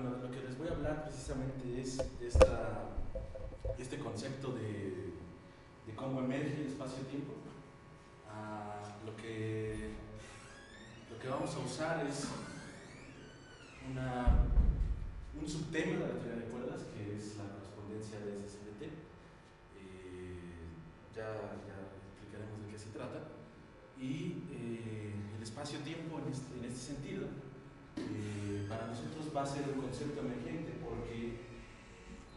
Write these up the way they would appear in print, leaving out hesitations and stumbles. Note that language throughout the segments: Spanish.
Bueno, de lo que les voy a hablar precisamente es este concepto de cómo emerge el espacio-tiempo. Lo que vamos a usar es un subtema de la teoría de cuerdas, que es la correspondencia de SSBT. Ya explicaremos de qué se trata. Y el espacio-tiempo en este sentido, para nosotros va a ser un concepto emergente, porque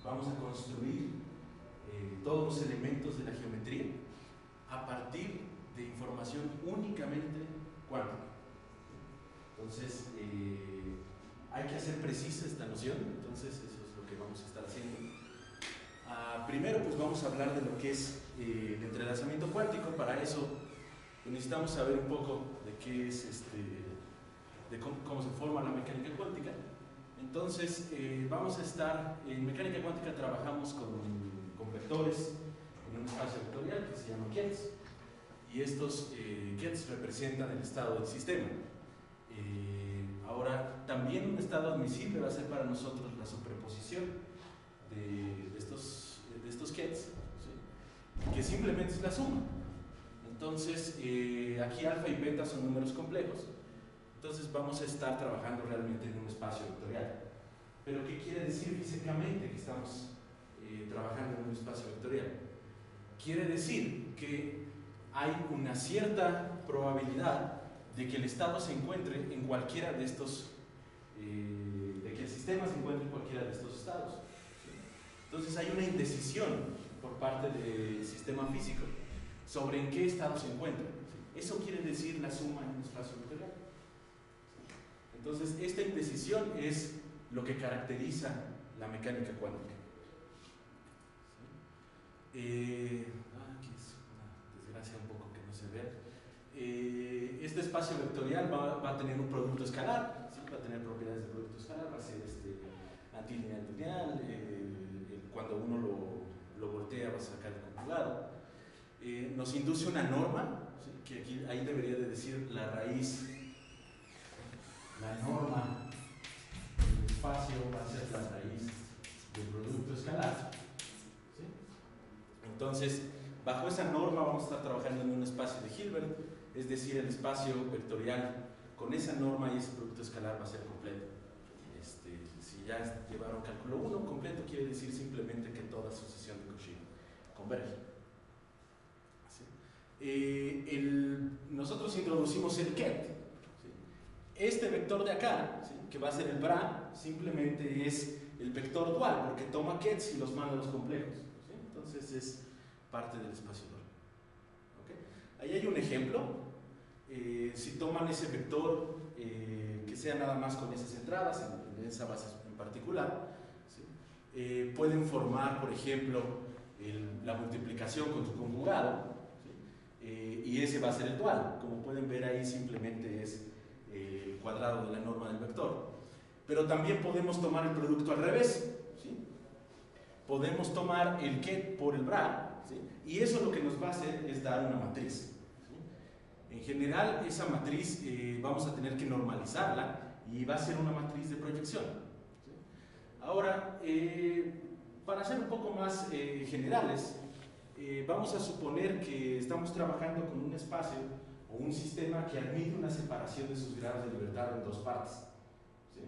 vamos a construir todos los elementos de la geometría a partir de información únicamente cuántica. Entonces, hay que hacer precisa esta noción. Entonces, eso es lo que vamos a estar haciendo. Primero, pues vamos a hablar de lo que es el entrelazamiento cuántico. Para eso necesitamos saber un poco de qué es de cómo se forma la mecánica cuántica. Entonces, vamos a estar en mecánica cuántica, trabajamos con vectores en un espacio vectorial que se llama Qubits, y estos Qubits representan el estado del sistema. Ahora, también un estado admisible va a ser para nosotros la superposición de estos Qubits, ¿sí? Que simplemente es la suma. Entonces, aquí alfa y beta son números complejos. Entonces vamos a estar trabajando realmente en un espacio vectorial. Pero ¿qué quiere decir físicamente que estamos trabajando en un espacio vectorial? Quiere decir que hay una cierta probabilidad de que el estado se encuentre en cualquiera de estos, de que el sistema se encuentre en cualquiera de estos estados. Entonces hay una indecisión por parte del sistema físico sobre en qué estado se encuentra. Eso quiere decir la suma en un espacio vectorial. Entonces, esta indecisión es lo que caracteriza la mecánica cuántica. Aquí es una desgracia un poco que no se vea. Este espacio vectorial va a tener un producto escalar, ¿sí? Va a tener propiedades de producto escalar, va a ser antilineal, cuando uno lo voltea va a sacar el conjugado. Nos induce una norma, ¿sí? Que ahí debería de decir la raíz. La norma del espacio va a ser la raíz del producto escalar, ¿sí? Entonces, bajo esa norma vamos a estar trabajando en un espacio de Hilbert, es decir, el espacio vectorial con esa norma y ese producto escalar va a ser completo. Si ya llevaron cálculo 1 completo, quiere decir simplemente que toda sucesión de Cauchy converge. ¿Sí? Nosotros introducimos el ket. Este vector de acá, ¿sí? Que va a ser el bra, simplemente es el vector dual, porque toma kets y los manda a los complejos, ¿sí? Entonces es parte del espacio dual. ¿Okay? Ahí hay un ejemplo. Si toman ese vector, que sea nada más con esas entradas, en esa base en particular, ¿sí? Pueden formar, por ejemplo, la multiplicación con su conjugado, ¿sí? Y ese va a ser el dual. Como pueden ver ahí, simplemente es el cuadrado de la norma del vector. Pero también podemos tomar el producto al revés, ¿sí? Podemos tomar el ket por el bra, ¿sí? Y eso lo que nos va a hacer es dar una matriz, ¿sí? En general, esa matriz vamos a tener que normalizarla y va a ser una matriz de proyección, ¿sí? Ahora, para ser un poco más generales, vamos a suponer que estamos trabajando con un espacio o un sistema que admite una separación de sus grados de libertad en dos partes, ¿sí?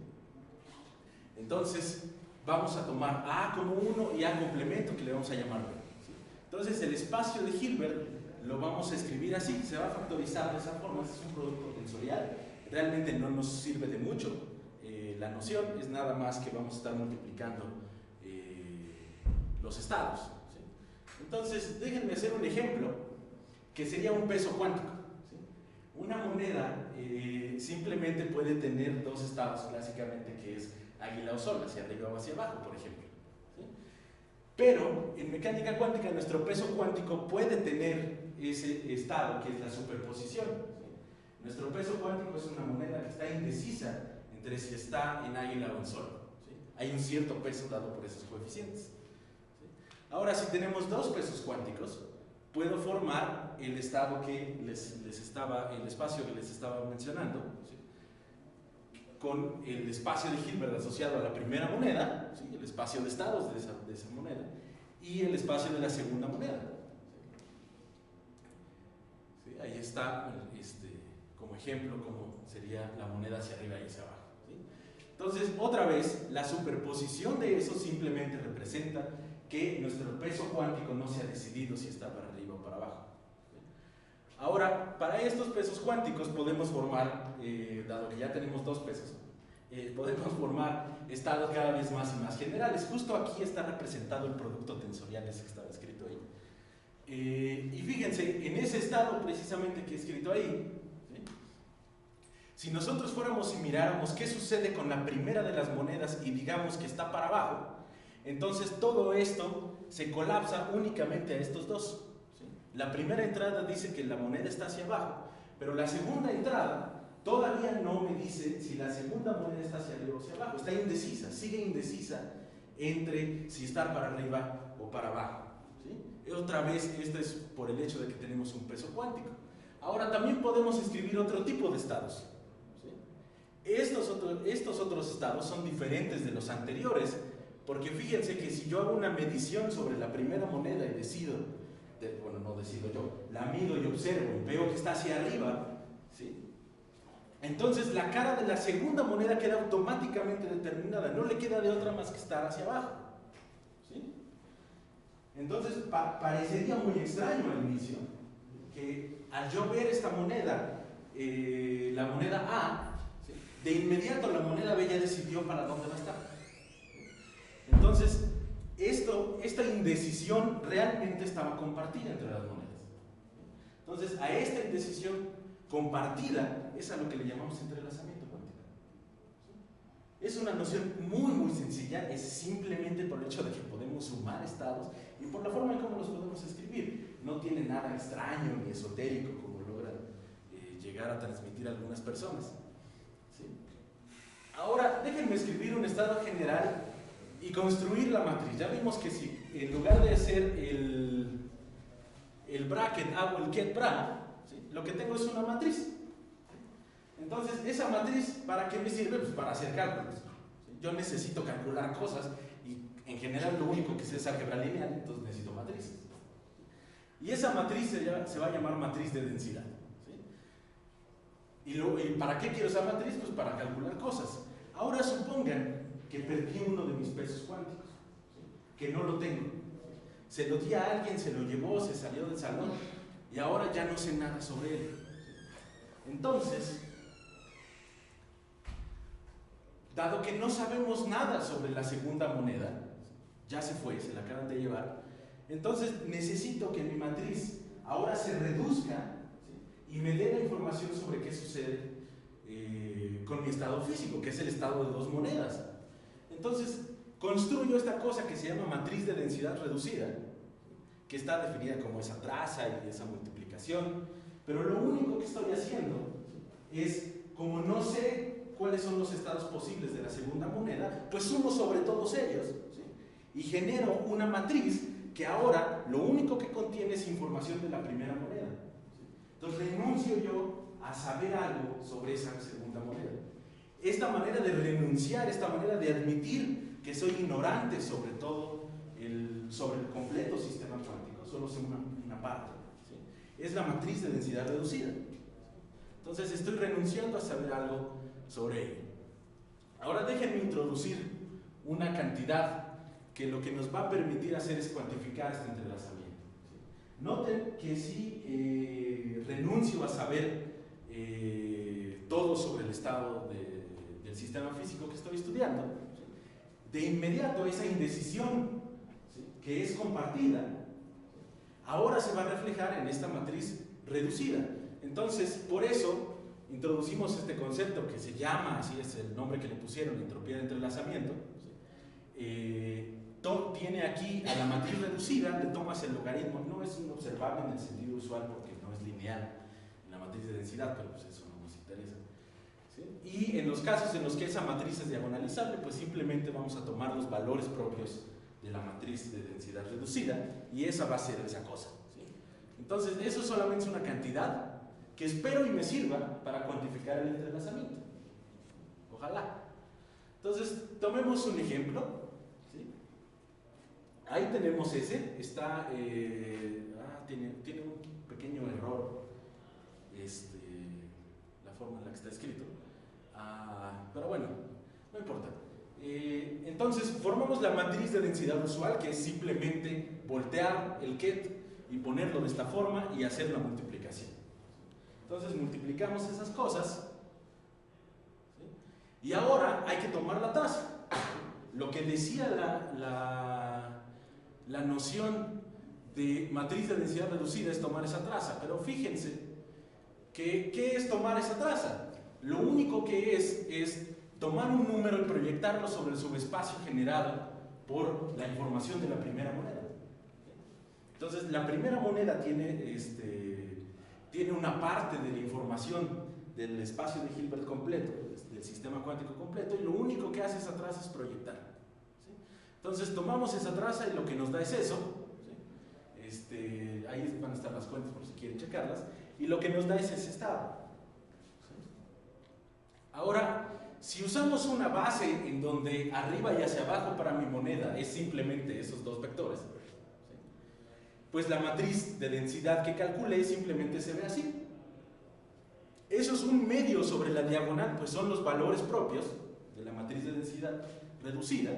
Entonces, vamos a tomar A como 1 y A complemento, que le vamos a llamar B, ¿sí? Entonces, el espacio de Hilbert lo vamos a escribir así, se va a factorizar de esa forma, es un producto tensorial, realmente no nos sirve de mucho la noción, es nada más que vamos a estar multiplicando los estados, ¿sí? Entonces, déjenme hacer un ejemplo, que sería un peso cuántico. Una moneda simplemente puede tener dos estados, clásicamente, que es águila o sol, hacia arriba o hacia abajo, por ejemplo, ¿sí? Pero en mecánica cuántica nuestro peso cuántico puede tener ese estado, que es la superposición, ¿sí? Nuestro peso cuántico es una moneda que está indecisa entre si está en águila o en sol, ¿sí? Hay un cierto peso dado por esos coeficientes, ¿sí? Ahora, si tenemos dos pesos cuánticos, puedo formar el estado que el espacio que les estaba mencionando, ¿sí? con el espacio de Hilbert asociado a la primera moneda, ¿sí? El espacio de estados de esa moneda, y el espacio de la segunda moneda. ¿Sí? Ahí está como ejemplo cómo sería la moneda hacia arriba y hacia abajo. ¿Sí? Entonces, otra vez, la superposición de eso simplemente representa que nuestro peso cuántico no se ha decidido si está para arriba o para abajo. ¿Sí? Ahora, para estos pesos cuánticos podemos formar, dado que ya tenemos dos pesos, podemos formar estados cada vez más y más generales. Justo aquí está representado el producto tensorial, ese que estaba escrito ahí. Y fíjense, en ese estado precisamente que he escrito ahí, ¿sí? Si nosotros fuéramos y miráramos qué sucede con la primera de las monedas y digamos que está para abajo, entonces todo esto se colapsa únicamente a estos dos. ¿Sí? La primera entrada dice que la moneda está hacia abajo, pero la segunda entrada todavía no me dice si la segunda moneda está hacia arriba o hacia abajo. Está indecisa, sigue indecisa entre si estar para arriba o para abajo. ¿Sí? Otra vez, esto es por el hecho de que tenemos un peso cuántico. Ahora también podemos escribir otro tipo de estados. ¿Sí? Estos otros estados son diferentes de los anteriores, porque fíjense que si yo hago una medición sobre la primera moneda y decido, bueno, no decido yo, la mido y observo y veo que está hacia arriba, ¿sí? Entonces la cara de la segunda moneda queda automáticamente determinada, no le queda de otra más que estar hacia abajo. ¿Sí? Entonces parecería muy extraño al inicio que al yo ver esta moneda, la moneda A, ¿sí? De inmediato la moneda B ya decidió para dónde va a estar. Entonces, esta indecisión realmente estaba compartida entre las monedas. Entonces, a esta indecisión compartida es a lo que le llamamos entrelazamiento cuántico. Es una noción muy sencilla, es simplemente por el hecho de que podemos sumar estados y por la forma en cómo los podemos escribir. No tiene nada extraño ni esotérico como logran llegar a transmitir algunas personas. ¿Sí? Ahora, déjenme escribir un estado general y construir la matriz. Ya vimos que si en lugar de hacer el bracket hago el get bra, ¿sí? Lo que tengo es una matriz. Entonces, esa matriz, ¿para qué me sirve? Pues para hacer cálculos. ¿Sí? Yo necesito calcular cosas y en general lo único que sé es álgebra lineal, entonces necesito matrices. Y esa matriz se va a llamar matriz de densidad. ¿Sí? ¿Y para qué quiero esa matriz? Pues para calcular cosas. Ahora supongan que perdí uno de mis pesos cuánticos, ¿sí? Que no lo tengo. Se lo di a alguien, se lo llevó, se salió del salón y ahora ya no sé nada sobre él. Entonces, dado que no sabemos nada sobre la segunda moneda, ya se fue, se la acaban de llevar, entonces necesito que mi matriz ahora se reduzca, ¿sí? Y me dé la información sobre qué sucede con mi estado físico, que es el estado de dos monedas. Entonces, construyo esta cosa que se llama matriz de densidad reducida, que está definida como esa traza y esa multiplicación, pero lo único que estoy haciendo es, como no sé cuáles son los estados posibles de la segunda moneda, pues sumo sobre todos ellos, ¿sí? Y genero una matriz que ahora lo único que contiene es información de la primera moneda, ¿sí? Entonces renuncio yo a saber algo sobre esa segunda moneda. Esta manera de renunciar, esta manera de admitir que soy ignorante sobre todo sobre el completo sistema cuántico, solo sé una parte, ¿sí? Es la matriz de densidad reducida. Entonces estoy renunciando a saber algo sobre ello. Ahora déjenme introducir una cantidad que lo que nos va a permitir hacer es cuantificar este entrelazamiento, ¿sí? Noten que si renuncio a saber todo sobre el estado del sistema físico que estoy estudiando, ¿sí? De inmediato esa indecisión, ¿sí? Que es compartida, ¿sí? Ahora se va a reflejar en esta matriz reducida. Entonces, por eso introducimos este concepto que se llama, así es el nombre que le pusieron, entropía de entrelazamiento, ¿sí? Tiene aquí a la matriz reducida, le tomas el logaritmo, no es inobservable en el sentido usual porque no es lineal en la matriz de densidad, pero pues eso no nos interesa, ¿sí? Y en los casos en los que esa matriz es diagonalizable, pues simplemente vamos a tomar los valores propios de la matriz de densidad reducida y esa va a ser esa cosa, ¿sí? Entonces eso solamente es una cantidad que espero y me sirva para cuantificar el entrelazamiento. Ojalá. Entonces, tomemos un ejemplo. ¿Sí? Ahí tenemos ese. Está, tiene un pequeño error la forma en la que está escrito. Pero bueno, no importa. Entonces, formamos la matriz de densidad usual, que es simplemente voltear el ket y ponerlo de esta forma y hacer la multiplicación. Entonces, multiplicamos esas cosas. ¿Sí? Y ahora hay que tomar la traza. Lo que decía la noción de matriz de densidad reducida es tomar esa traza. Pero fíjense, ¿qué es tomar esa traza? Lo único que es tomar un número y proyectarlo sobre el subespacio generado por la información de la primera moneda. Entonces, la primera moneda tiene una parte de la información del espacio de Hilbert completo, del sistema cuántico completo, y lo único que hace esa traza es proyectar. ¿Sí? Entonces, tomamos esa traza y lo que nos da es eso. ¿Sí? Ahí van a estar las cuentas por si quieren checarlas, y lo que nos da es ese estado. ¿Sí? Ahora, si usamos una base en donde arriba y hacia abajo para mi moneda es simplemente esos dos vectores, ¿sí? Pues la matriz de densidad que calculé simplemente se ve así. Eso es un medio sobre la diagonal, pues son los valores propios de la matriz de densidad reducida,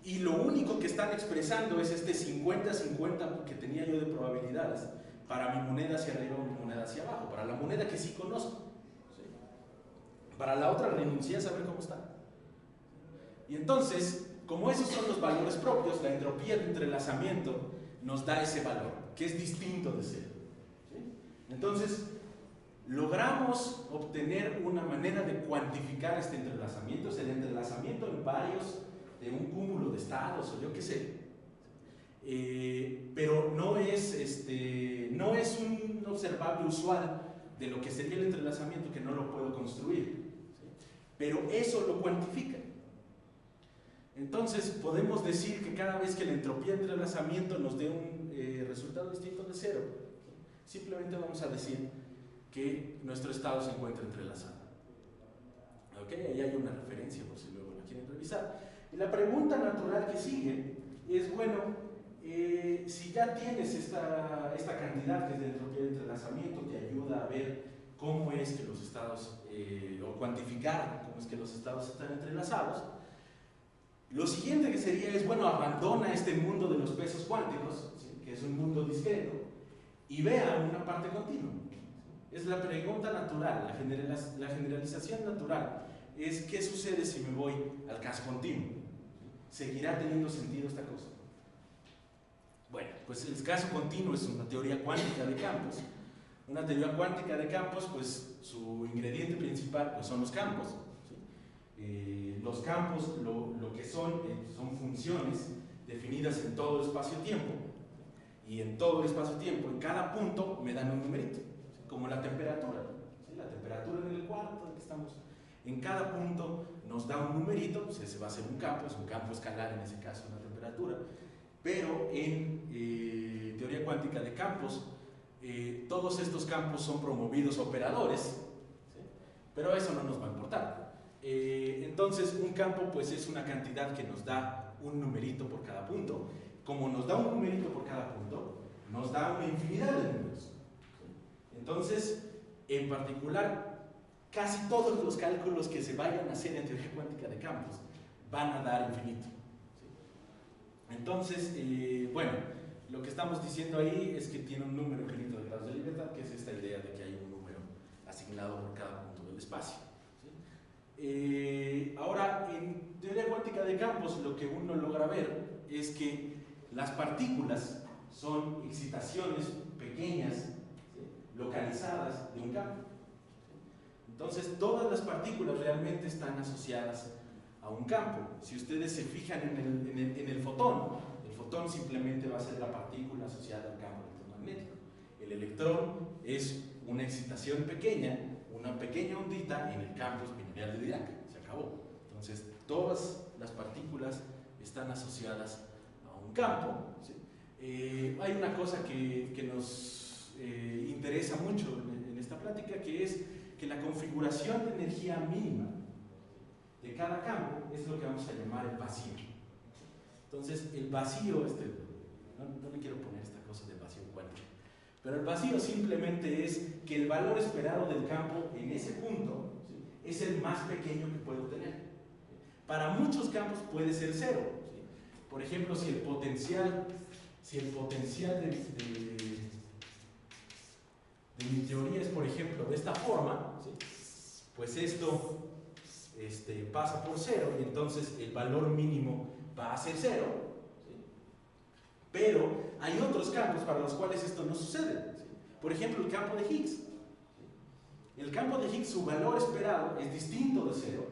y lo único que están expresando es este 50-50 que tenía yo de probabilidades para mi moneda hacia arriba o mi moneda hacia abajo, para la moneda que sí conozco. Para la otra renuncié a saber cómo está. Y entonces, como esos son los valores propios, la entropía de entrelazamiento nos da ese valor, que es distinto de cero. ¿Sí? Entonces, logramos obtener una manera de cuantificar este entrelazamiento, es el entrelazamiento en varios de un cúmulo de estados o yo qué sé. Pero no es un observable usual de lo que sería el entrelazamiento, que no lo puedo construir. Pero eso lo cuantifica. Entonces podemos decir que cada vez que la entropía de entrelazamiento nos dé un resultado distinto de cero, simplemente vamos a decir que nuestro estado se encuentra entrelazado. ¿Ok? Ahí hay una referencia por si luego la quieren revisar. Y la pregunta natural que sigue es, bueno, si ya tienes esta cantidad que es de entropía de entrelazamiento, te ayuda a ver cómo es que los estados, o cuantificar cómo es que los estados están entrelazados. Lo siguiente que sería es, bueno, abandona este mundo de los pesos cuánticos, ¿sí? Que es un mundo discreto, y vea una parte continua. Es la pregunta natural, la generalización natural, es ¿qué sucede si me voy al caso continuo? ¿Seguirá teniendo sentido esta cosa? Bueno, pues el caso continuo es una teoría cuántica de campos. Una teoría cuántica de campos, pues su ingrediente principal pues, son los campos. ¿Sí? Los campos lo que son funciones definidas en todo el espacio-tiempo, y en todo el espacio-tiempo, en cada punto me dan un numerito, ¿sí? Como la temperatura, ¿sí? La temperatura en el cuarto en que estamos, en cada punto nos da un numerito, pues ese va a ser un campo, es un campo escalar en ese caso, una temperatura. Pero en teoría cuántica de campos, todos estos campos son promovidos operadores, ¿sí? Pero eso no nos va a importar. Entonces un campo pues es una cantidad que nos da un numerito por cada punto. Como nos da un numerito por cada punto, nos da una infinidad de números, ¿sí? Entonces, en particular, casi todos los cálculos que se vayan a hacer en teoría cuántica de campos van a dar infinito. Entonces, bueno, lo que estamos diciendo ahí es que tiene un número infinito de grados de libertad, que es esta idea de que hay un número asignado por cada punto del espacio. ¿Sí? Ahora, en teoría cuántica de campos, lo que uno logra ver es que las partículas son excitaciones pequeñas, ¿sí? Localizadas de un campo. ¿Sí? Entonces, todas las partículas realmente están asociadas a un campo. Si ustedes se fijan en el fotón simplemente va a ser la partícula asociada al campo electromagnético. El electrón es una excitación pequeña, una pequeña ondita en el campo espinorial de Dirac. Se acabó. Entonces, todas las partículas están asociadas a un campo. ¿Sí? Hay una cosa que nos interesa mucho en esta plática, que es que la configuración de energía mínima de cada campo es lo que vamos a llamar el vacío. Entonces, el vacío, no le quiero poner esta cosa de vacío cuántico, pero el vacío simplemente es que el valor esperado del campo en ese punto, ¿sí?, es el más pequeño que puedo tener. Para muchos campos puede ser cero, ¿sí? Por ejemplo, si el potencial de mi teoría es, por ejemplo, de esta forma, ¿sí?, pues esto pasa por cero y entonces el valor mínimo va a ser cero, ¿sí? Pero hay otros campos para los cuales esto no sucede, ¿sí? Por ejemplo, el campo de Higgs, ¿sí? El campo de Higgs, su valor esperado es distinto de cero,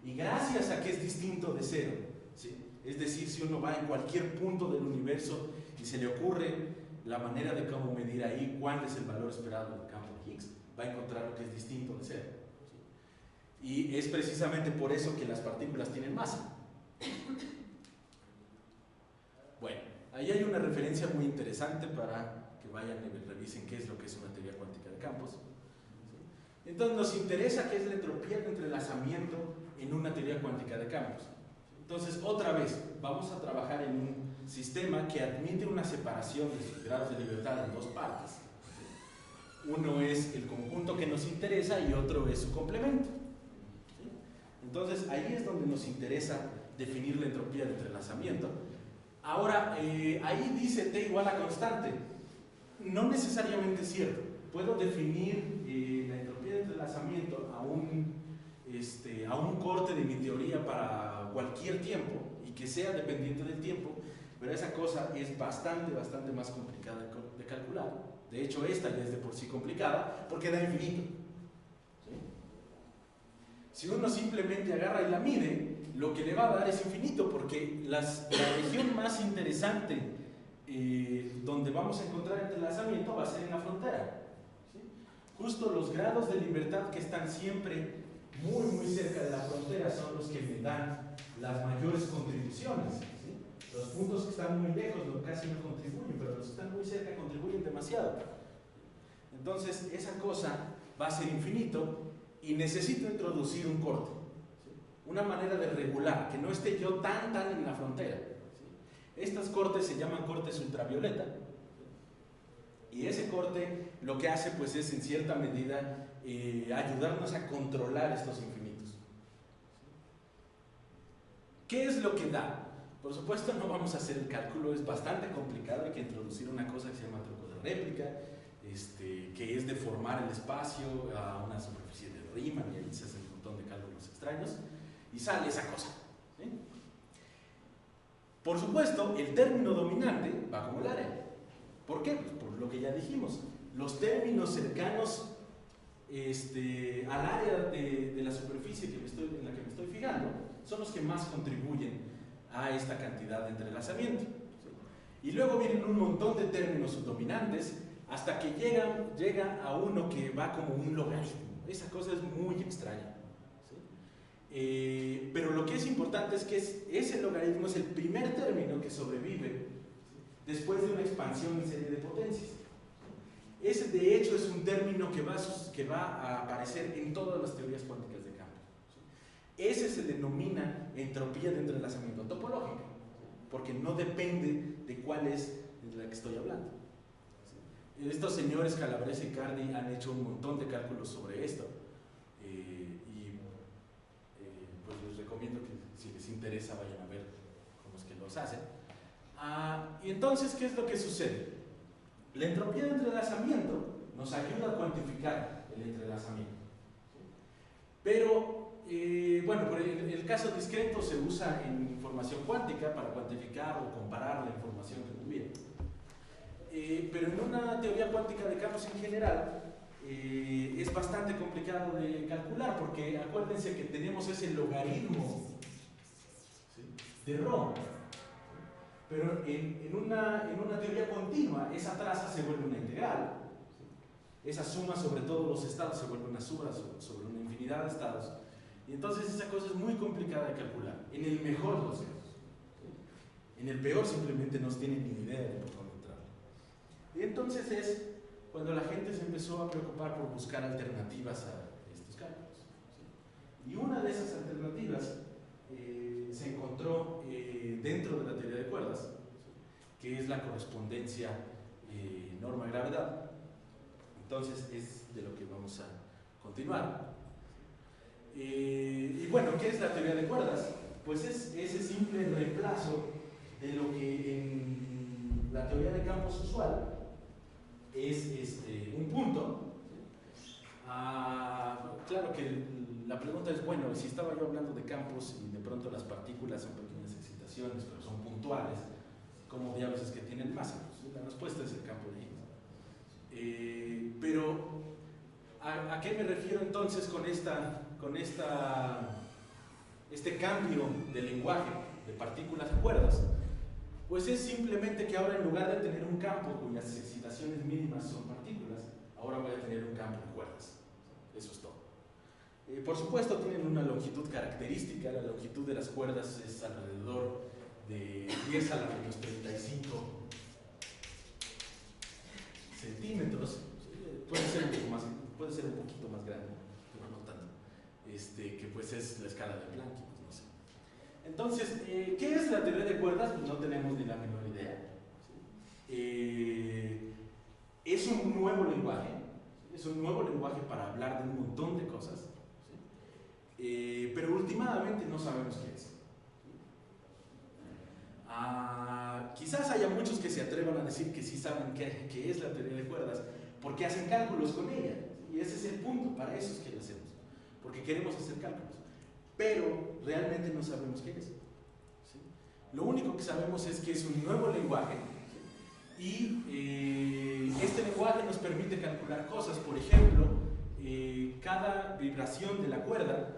y gracias a que es distinto de cero, ¿sí?, es decir, si uno va en cualquier punto del universo y se le ocurre la manera de cómo medir ahí cuál es el valor esperado del campo de Higgs, va a encontrar lo que es distinto de cero, ¿sí? Y es precisamente por eso que las partículas tienen masa. Bueno, ahí hay una referencia muy interesante para que vayan y revisen qué es lo que es una teoría cuántica de campos, ¿sí? Entonces nos interesa qué es la entropía de entrelazamiento en una teoría cuántica de campos. Entonces, otra vez, vamos a trabajar en un sistema que admite una separación de sus grados de libertad en dos partes. Uno es el conjunto que nos interesa y otro es su complemento, ¿sí? Entonces, ahí es donde nos interesa definir la entropía de entrelazamiento. Ahora, ahí dice T igual a constante. No necesariamente es cierto. Puedo definir la entropía de entrelazamiento a un corte de mi teoría para cualquier tiempo y que sea dependiente del tiempo, pero esa cosa es bastante más complicada de calcular. De hecho, esta ya es de por sí complicada porque da infinito, ¿sí? Si uno simplemente agarra y la mide, lo que le va a dar es infinito, porque la región más interesante donde vamos a encontrar entrelazamiento va a ser en la frontera, ¿sí? Justo los grados de libertad que están siempre muy cerca de la frontera son los que me dan las mayores contribuciones, ¿sí? Los puntos que están muy lejos casi no contribuyen, pero los que están muy cerca contribuyen demasiado. Entonces esa cosa va a ser infinito y necesito introducir un corte, ¿sí?, una manera de regular, que no esté yo tan en la frontera, ¿sí? Estos cortes se llaman cortes ultravioleta, ¿sí? Y ese corte lo que hace pues es en cierta medida ayudarnos a controlar estos infinitos. ¿Qué es lo que da? Por supuesto no vamos a hacer el cálculo, es bastante complicado, hay que introducir una cosa que se llama truco de réplica, que es deformar el espacio a una superficie de Riemann, y ahí se hacen un montón de cálculos extraños y sale esa cosa, ¿sí? Por supuesto, el término dominante va como el área. ¿Por qué? Pues por lo que ya dijimos, los términos cercanos al área de la superficie en la que me estoy fijando son los que más contribuyen a esta cantidad de entrelazamiento, ¿sí? Y luego vienen un montón de términos subdominantes hasta que llega a uno que va como un logaritmo. Esa cosa es muy extraña, ¿sí? Pero lo que es importante es que ese logaritmo es el primer término que sobrevive, ¿sí?, después de una expansión en serie de potencias. Ese de hecho es un término que va a aparecer en todas las teorías cuánticas de campos, ¿sí? Ese se denomina entropía de entrelazamiento topológica, ¿sí?, porque no depende de cuál es de la que estoy hablando, ¿sí? Estos señores Calabrese y Cardi han hecho un montón de cálculos sobre esto, pues les recomiendo que si les interesa vayan a ver cómo es que los hacen. Y entonces, ¿qué es lo que sucede? La entropía de entrelazamiento nos ayuda a cuantificar el entrelazamiento, ¿sí? Pero, bueno, por el caso discreto se usa en información cuántica para cuantificar o comparar la información que tuviera. Pero en una teoría cuántica de campos en general es bastante complicado de calcular, porque acuérdense que tenemos ese logaritmo, ¿sí?, de Rho. Pero en una teoría continua, esa traza se vuelve una integral, ¿sí? Esa suma sobre todos los estados se vuelve una suma sobre una infinidad de estados. Y entonces esa cosa es muy complicada de calcular, en el mejor de los casos, ¿sí? En el peor simplemente no tienen ni idea de por dónde entrar. Y entonces es cuando la gente se empezó a preocupar por buscar alternativas a estos cálculos, ¿sí? Y una de esas alternativas cuerdas, se encontró dentro de la teoría de cuerdas, que es la correspondencia norma-gravedad. Entonces es de lo que vamos a continuar. Y bueno, ¿qué es la teoría de cuerdas? Pues es ese simple reemplazo de lo que en la teoría de campos usual es un punto. Claro que la pregunta es, bueno, si estaba yo hablando de campos y de pronto las partículas son pequeñas excitaciones, pero son puntuales, ¿cómo diablos es que tienen masa? Pues la respuesta es el campo de Higgs. Pero, ¿a qué me refiero entonces con este cambio de lenguaje de partículas a cuerdas? Pues es simplemente que ahora en lugar de tener un campo cuyas excitaciones mínimas son partículas, ahora voy a tener un campo de cuerdas. Eso es todo. Por supuesto tienen una longitud característica. La longitud de las cuerdas es alrededor de 10 a la menos 35 centímetros. Puede ser un poquito más grande, pero no tanto. Que pues es la escala de Planck, pues no sé. Entonces, ¿qué es la teoría de cuerdas? Pues no tenemos ni la menor idea. Es un nuevo lenguaje. Es un nuevo lenguaje para hablar de un montón de cosas, ¿sí? Pero últimamente no sabemos qué es. Quizás haya muchos que se atrevan a decir que sí saben qué es la teoría de cuerdas, porque hacen cálculos con ella, y ese es el punto, para eso es que lo hacemos, porque queremos hacer cálculos, pero realmente no sabemos qué es, ¿sí? Lo único que sabemos es que es un nuevo lenguaje, ¿sí? Y este lenguaje nos permite calcular cosas. Por ejemplo, cada vibración de la cuerda,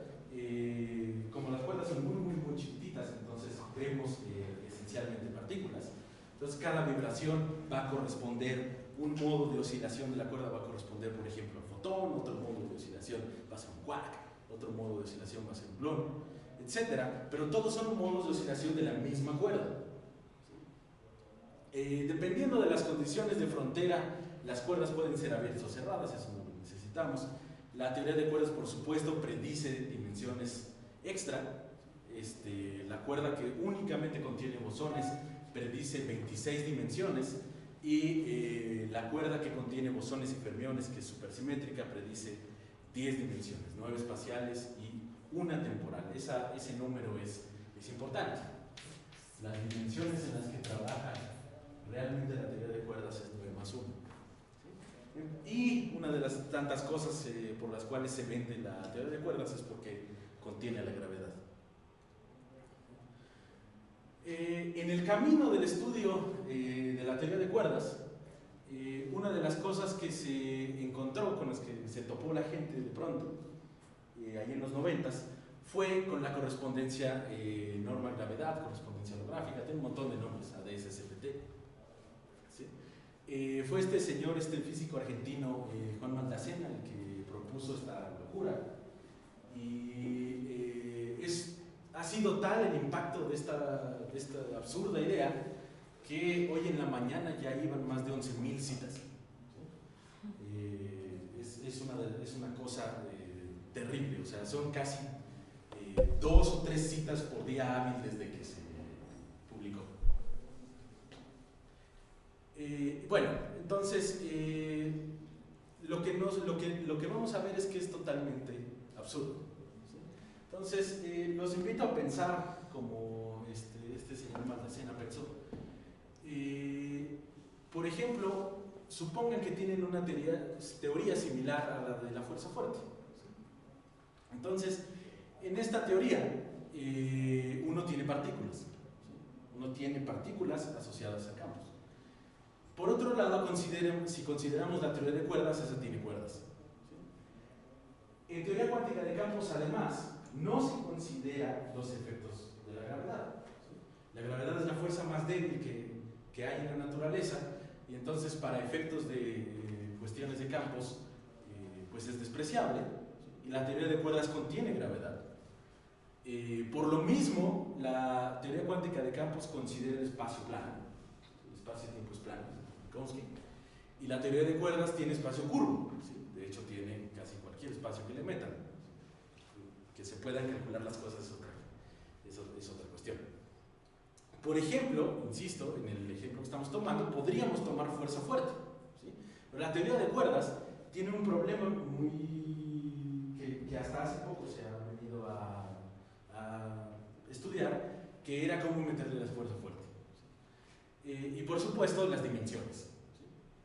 como las cuerdas son muy chiquititas, entonces vemos esencialmente partículas. Entonces cada vibración va a corresponder, un modo de oscilación de la cuerda va a corresponder, por ejemplo, a un fotón, otro modo de oscilación va a ser un quark, otro modo de oscilación va a ser un gluón, etc. Pero todos son modos de oscilación de la misma cuerda. Dependiendo de las condiciones de frontera, las cuerdas pueden ser abiertas o cerradas, eso no lo necesitamos. La teoría de cuerdas, por supuesto, predice dimensiones extra. La cuerda que únicamente contiene bosones predice 26 dimensiones, y la cuerda que contiene bosones y fermiones, que es supersimétrica, predice 10 dimensiones, 9 espaciales y una temporal. Ese número es importante. Las dimensiones en las que trabaja realmente la teoría de cuerdas es 9 más 1. ¿Sí? Y una de las tantas cosas por las cuales se vende la teoría de cuerdas es porque contiene la gravedad. En el camino del estudio de la teoría de cuerdas, una de las cosas que se encontró, con las que se topó la gente de pronto, ahí en los 90s, fue con la correspondencia norma-gravedad, correspondencia holográfica, tiene un montón de nombres, ADS-CPT. ¿Sí? Fue este señor, este físico argentino, Juan Maldacena, el que propuso esta locura. Y ha sido tal el impacto de esta absurda idea que hoy en la mañana ya iban más de 11.000 citas. ¿Sí? Es una cosa terrible, o sea, son casi 2 o 3 citas por día hábil desde que se publicó. Bueno, entonces lo que vamos a ver es que es totalmente absurdo. Entonces, los invito a pensar como este señor Maldacena pensó. Por ejemplo, supongan que tienen una teoría similar a la de la fuerza fuerte. Entonces, en esta teoría, uno tiene partículas. ¿Sí? Uno tiene partículas asociadas a campos. Por otro lado, si consideramos la teoría de cuerdas, esa tiene cuerdas. ¿Sí? En teoría cuántica de campos, además, no se considera los efectos de la gravedad. ¿Sí? La gravedad es la fuerza más débil que hay en la naturaleza, y entonces para efectos de cuestiones de campos pues es despreciable. ¿Sí? Y la teoría de cuerdas contiene gravedad. Por lo mismo, la teoría cuántica de campos considera el espacio plano. El espacio-tiempo es plano, Minkowski. Y la teoría de cuerdas tiene espacio curvo. ¿Sí? De hecho, tiene casi cualquier espacio que le metan. Que se puedan calcular las cosas es otra cosa. Eso es otra cuestión. Por ejemplo, insisto, en el ejemplo que estamos tomando, podríamos tomar fuerza fuerte, ¿sí? Pero la teoría de cuerdas tiene un problema que hasta hace poco se ha venido a estudiar, que era cómo meterle la fuerza fuerte. Y por supuesto, las dimensiones.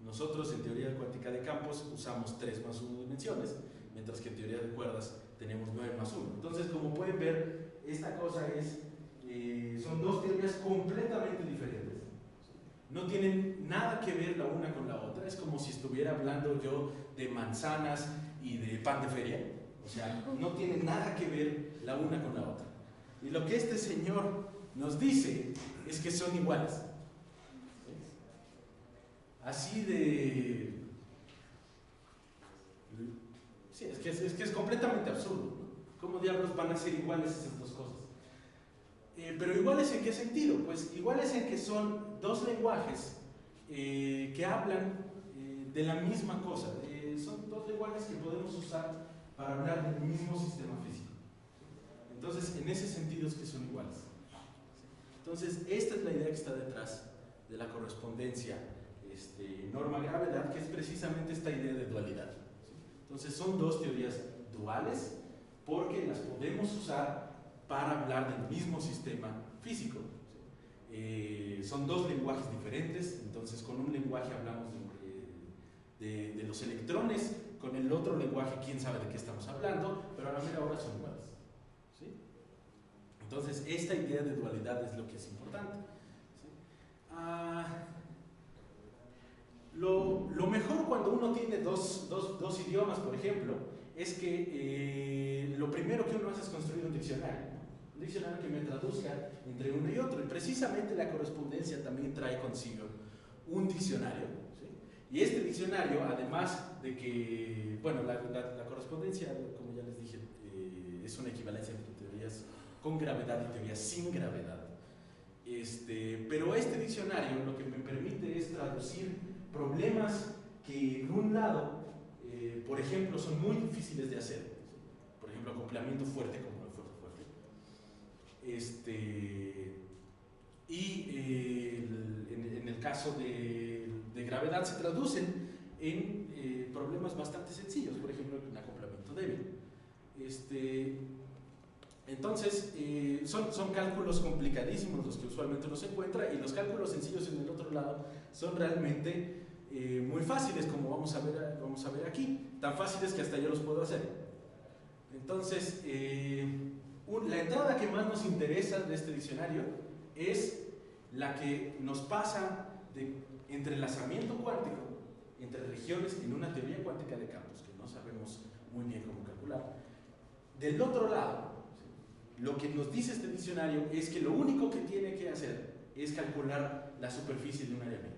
Nosotros en teoría cuántica de campos usamos 3 más 1 dimensiones, mientras que en teoría de cuerdas tenemos 9 más 1. Entonces, como pueden ver, esta cosa son 2 teorías completamente diferentes. No tienen nada que ver la una con la otra. Es como si estuviera hablando yo de manzanas y de pan de feria. O sea, no tienen nada que ver la una con la otra. Y lo que este señor nos dice es que son iguales. Así de... Sí, es que es completamente absurdo, ¿no? ¿Cómo diablos van a ser iguales esas dos cosas? Pero iguales en qué sentido? Pues iguales en que son 2 lenguajes que hablan de la misma cosa. Son 2 lenguajes que podemos usar para hablar del mismo sistema físico. Entonces, en ese sentido es que son iguales. Entonces, esta es la idea que está detrás de la correspondencia norma-gravedad, que es precisamente esta idea de dualidad. Entonces, son 2 teorías duales porque las podemos usar para hablar del mismo sistema físico. Son 2 lenguajes diferentes. Entonces, con un lenguaje hablamos de los electrones, con el otro lenguaje quién sabe de qué estamos hablando, pero a la mera hora son iguales, ¿sí? Entonces, esta idea de dualidad es lo que es importante, ¿sí? Lo mejor cuando uno tiene dos idiomas, por ejemplo, es que lo primero que uno hace es construir un diccionario, ¿no? Un diccionario que me traduzca entre uno y otro, y precisamente la correspondencia también trae consigo un diccionario, ¿sí? Y este diccionario, además de que, bueno, la correspondencia, como ya les dije, es una equivalencia entre teorías con gravedad y teorías sin gravedad. Pero este diccionario lo que me permite es traducir problemas que en un lado, por ejemplo, son muy difíciles de hacer. Por ejemplo, acoplamiento fuerte como la fuerza fuerte. En el caso de gravedad se traducen en problemas bastante sencillos, por ejemplo, un acoplamiento débil. Entonces, son cálculos complicadísimos los que usualmente uno se encuentra, y los cálculos sencillos en el otro lado son realmente muy fáciles, como vamos a ver aquí, tan fáciles que hasta yo los puedo hacer. Entonces, la entrada que más nos interesa de este diccionario es la que nos pasa de entrelazamiento cuántico entre regiones en una teoría cuántica de campos, que no sabemos muy bien cómo calcular. Del otro lado, lo que nos dice este diccionario es que lo único que tiene que hacer es calcular la superficie de un área mínima.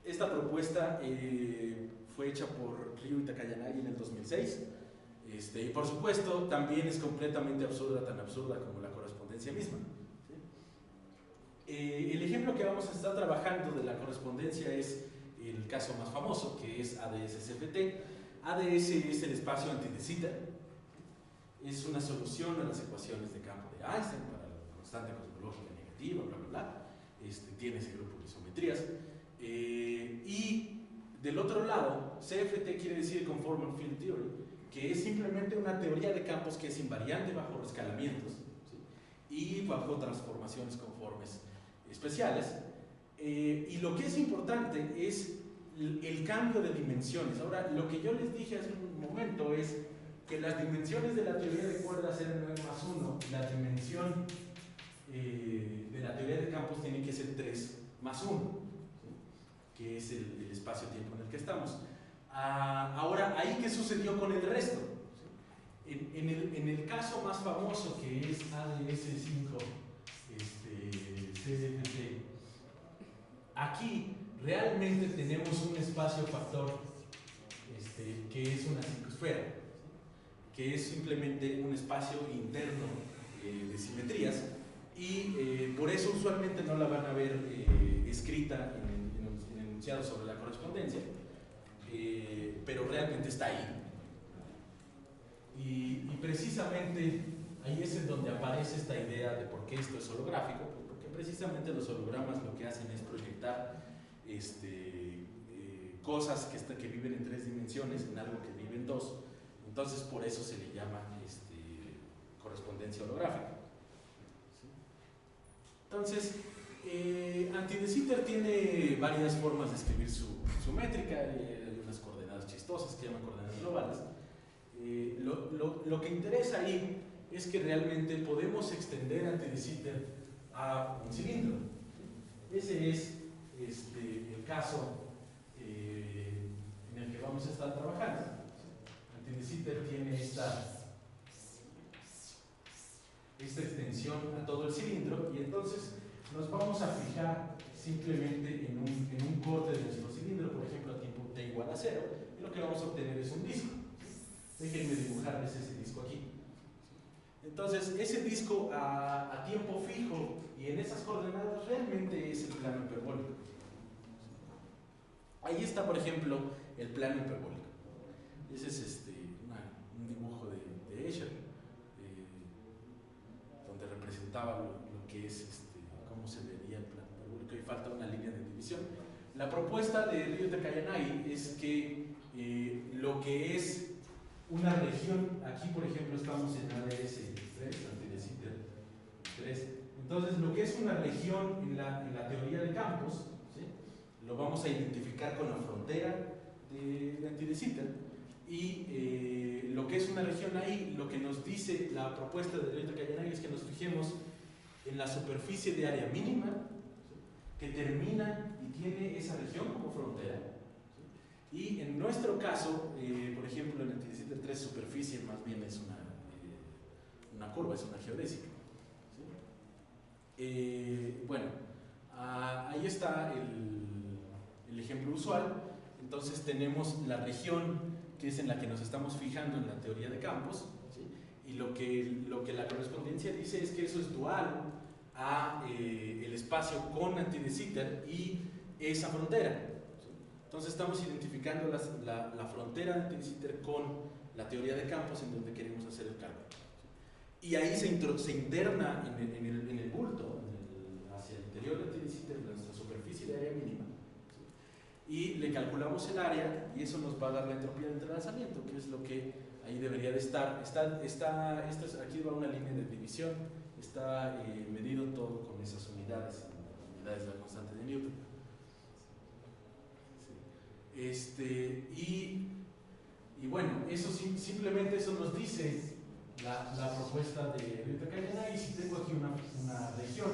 Esta propuesta fue hecha por Ryu y Takayanagi en el 2006, y por supuesto también es completamente absurda, tan absurda como la correspondencia misma. El ejemplo que vamos a estar trabajando de la correspondencia es el caso más famoso, que es ADS-CFT. ADS es el espacio anti de Sitter. Es una solución a las ecuaciones de campo de Einstein para la constante cosmológica negativa, bla, bla, bla. Tiene ese grupo de isometrías. Y del otro lado, CFT quiere decir Conformal Field Theory, que es simplemente una teoría de campos que es invariante bajo rescalamientos, ¿sí? Y bajo transformaciones conformes especiales. Y lo que es importante es el cambio de dimensiones. Ahora, lo que yo les dije hace un momento es que las dimensiones de la teoría de cuerdas eran 9 más 1, la dimensión de la teoría de campos tiene que ser 3 más 1, ¿sí? Que es el espacio-tiempo en el que estamos. Ahora, ¿ahí qué sucedió con el resto? ¿Sí? En el caso más famoso, que es ADS5 CFT, aquí realmente tenemos un espacio-factor que es una psicosfera, que es simplemente un espacio interno de simetrías, y por eso usualmente no la van a ver escrita en el enunciado sobre la correspondencia, pero realmente está ahí. Y precisamente ahí es en donde aparece esta idea de por qué esto es holográfico, porque precisamente los hologramas lo que hacen es proyectar cosas que viven en 3 dimensiones en algo que vive en 2, entonces por eso se le llama correspondencia holográfica. ¿Sí? Entonces, Anti de Sitter tiene varias formas de escribir su métrica, hay unas coordenadas chistosas que llaman coordenadas globales. Lo que interesa ahí es que realmente podemos extender Anti de Sitter a un cilindro. Ese es el caso en el que vamos a estar trabajando. Anti de Sitter tiene esta extensión a todo el cilindro, y entonces nos vamos a fijar simplemente en un corte de nuestro cilindro, por ejemplo a tiempo t igual a 0, y lo que vamos a obtener es un disco. Déjenme dibujarles ese disco aquí. Entonces, ese disco a tiempo fijo y en esas coordenadas realmente es el plano hiperbólico. Ahí está, por ejemplo, el plano hiperbólico. Ese es un dibujo de Escher, donde representaba lo que es cómo se vería el plano hiperbólico, y falta una línea de división. La propuesta de Ryota-Kayanagi es que lo que es una región, aquí por ejemplo estamos en ADS 3, Anti de Sitter 3, entonces lo que es una región en la teoría de campos, ¿sí?, lo vamos a identificar con la frontera de Anti de Sitter, y lo que es una región ahí, lo que nos dice la propuesta de Ryota-Kayanagi es que nos fijemos en la superficie de área mínima, ¿sí?, que termina y tiene esa región como frontera. Y en nuestro caso, por ejemplo, en Anti de Sitter 3, superficie más bien es una curva, es una geodésica. ¿Sí? Bueno, ahí está el ejemplo usual. Entonces tenemos la región que es en la que nos estamos fijando en la teoría de campos, ¿sí?, y lo que la correspondencia dice es que eso es dual a el espacio con Anti de Sitter y esa frontera. Entonces estamos identificando la frontera de Anti de Sitter con la teoría de campos en donde queremos hacer el cálculo. Y ahí se interna en el bulto, hacia el interior de Anti de Sitter, nuestra superficie de área mínima. ¿Sí? Y le calculamos el área, y eso nos va a dar la entropía de entrelazamiento, que es lo que ahí debería de estar. Aquí va una línea de división, está medido todo con esas unidades de la constante de Newton. Y bueno, eso simplemente eso nos dice la propuesta de Ryota-Kayanagi. Y si tengo aquí una región,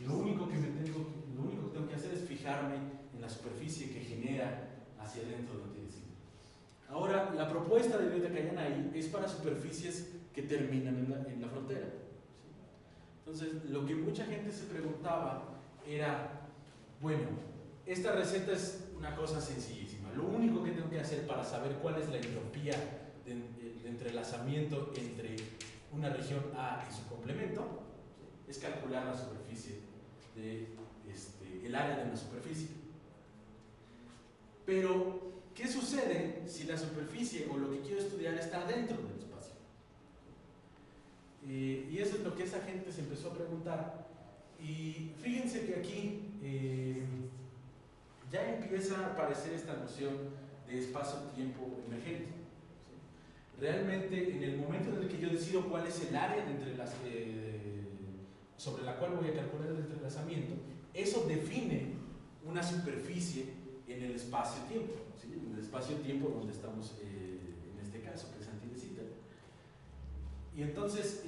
lo único que tengo que hacer es fijarme en la superficie que genera hacia adentro de Anti de Sitter. Ahora, la propuesta de Ryota-Kayanagi es para superficies que terminan en la frontera. ¿Sí? Entonces, lo que mucha gente se preguntaba era, bueno, esta receta es una cosa sencillísima. Lo único que tengo que hacer para saber cuál es la entropía de entrelazamiento entre una región A y su complemento, ¿sí?, es calcular la superficie el área de una superficie. Pero, ¿qué sucede si la superficie o lo que quiero estudiar está dentro del espacio? Y eso es lo que esa gente se empezó a preguntar. Y fíjense que aquí ya empieza a aparecer esta noción de espacio-tiempo emergente. ¿Sí? Realmente, en el momento en el que yo decido cuál es el área sobre la cual voy a calcular el entrelazamiento, eso define una superficie en el espacio-tiempo, ¿sí?, en el espacio-tiempo donde estamos en este caso, que es Anti de Sitter. Y entonces,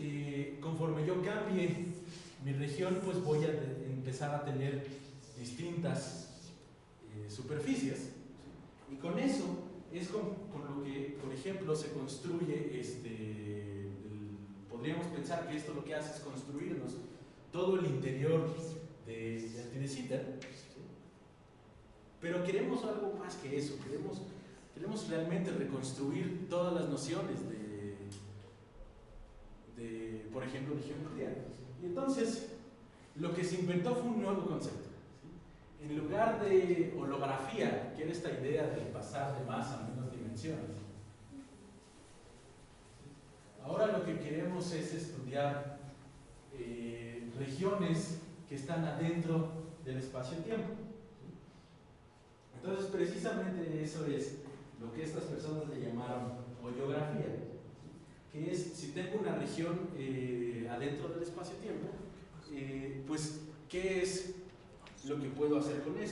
conforme yo cambie mi región, pues voy a empezar a tener distintas superficies, ¿sí?, y con eso es con lo que, por ejemplo, se construye podríamos pensar que esto lo que hace es construirnos todo el interior de Anti de Sitter, ¿sí?, pero queremos algo más que eso. Queremos realmente reconstruir todas las nociones por ejemplo, de geometría. Y entonces lo que se inventó fue un nuevo concepto. En lugar de holografía, que era esta idea de pasar de más a menos dimensiones, ahora lo que queremos hacemos es estudiar regiones que están adentro del espacio-tiempo. Entonces, precisamente eso es lo que estas personas le llamaron hoyografía, que es, si tengo una región adentro del espacio-tiempo, pues, ¿qué es lo que puedo hacer con eso?